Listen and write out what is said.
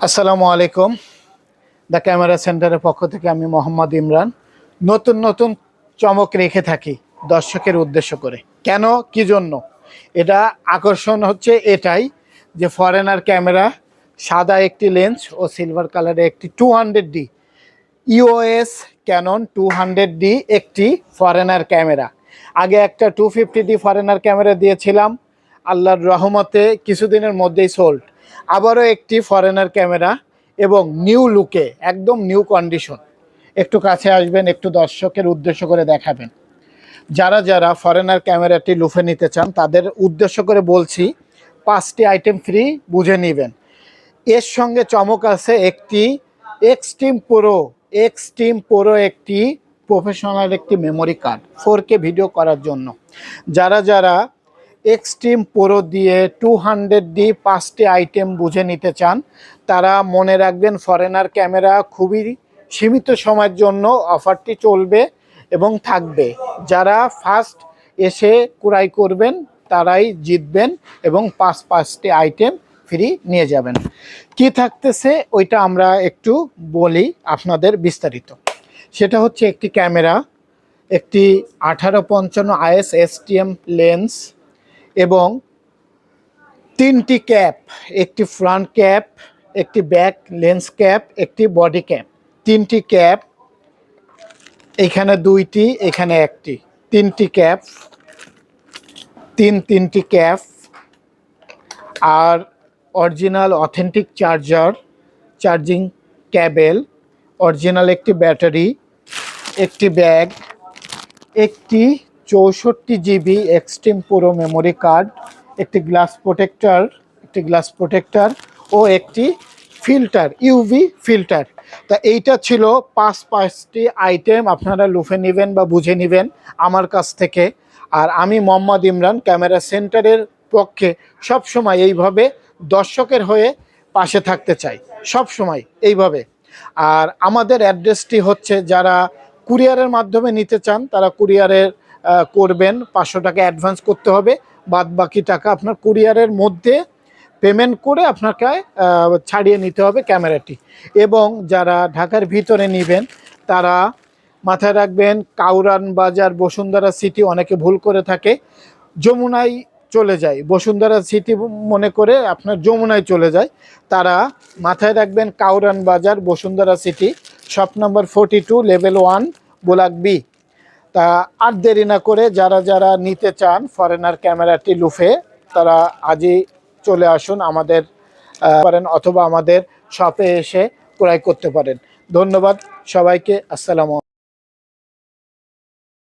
আসসালামু আলাইকুম। The camera সেন্টারের পক্ষ থেকে আমি মোহাম্মদ ইমরান নতুন নতুন চমক রেখে থাকি দর্শকের উদ্দেশ্য করে। কেন, কি জন্য? এটা আকর্ষণ হচ্ছে এটাই যে ফরেনার ক্যামেরা, সাদা একটি লেন্স ও সিলভার কালারের একটি 200D ইওএস ক্যানন 200D একটি ফরেনার ক্যামেরা। আগে একটা 250D ফরেনার ক্যামেরা দিয়েছিলাম, আল্লাহর রহমতে কিছুদিনের মধ্যেই সোল্ড। আবারও একটি ফরেনার ক্যামেরা এবং নিউ লুকে, একদম নিউ কন্ডিশন। একটু কাছে আসবেন, একটু দর্শকের উদ্দেশ্য করে দেখাবেন। যারা যারা ফরেনার ক্যামেরাটি লুফে নিতে চান তাদের উদ্দেশ্য করে বলছি, 5টি আইটেম ফ্রি, বুঝে নেবেন। এর সঙ্গে চমক আছে একটি এক্সট্রিম প্রো একটি প্রফেশনাল একটি মেমোরি কার্ড 4K ভিডিও করার জন্য। যারা যারা এক্সট্রিম প্রো দিয়ে 200D 5টি আইটেম বুঝে নিতে চান তারা মনে রাখবেন, ফরেনার ক্যামেরা খুবই সীমিত সময়ের জন্য অফারটি চলবে এবং থাকবে। যারা ফার্স্ট এসে ক্রয় করবেন তারাই জিতবেন এবং 5টি আইটেম ফ্রি নিয়ে যাবেন। কি থাকতেছে ওইটা আমরা একটু বলি আপনাদের বিস্তারিত। সেটা হচ্ছে একটি ক্যামেরা, একটি 1855 IS STM লেন্স এবং 3টি ক্যাপ, একটি ফ্রন্ট ক্যাপ, একটি ব্যাক লেন্স ক্যাপ, একটি বডি ক্যাপ। 3টি ক্যাপ, এখানে 2টি, এখানে একটি, 3টি ক্যাপ, তিনটি ক্যাপ, আর original authentic charging cable, original একটি ব্যাটারি, একটি ব্যাগ, একটি 64GB extreme pro memory card, একটি গ্লাস প্রোটেক্টর ও একটি ফিল্টার, ইউভি ফিল্টার। তা এইটা ছিল 5টি আইটেম। আপনারা লুফে নেবেন বা বুঝে নেবেন আমার কাছ থেকে। আর আমি মোহাম্মদ ইমরান ক্যামেরা সেন্টারের পক্ষে সবসময় এইভাবে দর্শকের হয়ে পাশে থাকতে চাই, সবসময় এইভাবে। আর আমাদের অ্যাড্রেসটি হচ্ছে, যারা কুরিয়ারের মাধ্যমে নিতে চান তারা কুরিয়ারের করবেন, 500 টাকা অ্যাডভান্স করতে হবে, বাদ বাকি টাকা আপনার কুরিয়ারের মধ্যে পেমেন্ট করে আপনাকে ছাড়িয়ে নিতে হবে ক্যামেরাটি। এবং যারা ঢাকার ভিতরে নেবেন তারা মাথায় রাখবেন, কাউরান বাজার, বসুন্ধরা সিটি, অনেকে ভুল করে থাকে, যমুনায় চলে যায়, বসুন্ধরা সিটি মনে করে আপনার যমুনায় চলে যায়। তারা মাথায় রাখবেন, Karwan Bazar, Bashundhara City, shop number 42, level 1, block B. তা আর দেরি না করে যারা যারা নিতে চান ফরেনার ক্যামেরাটি লুফে, তারা আজই চলে আসুন আমাদের পারেন, অথবা আমাদের শপে এসে ক্রয় করতে পারেন। ধন্যবাদ সবাইকে। আসসালামু আলাইকুম।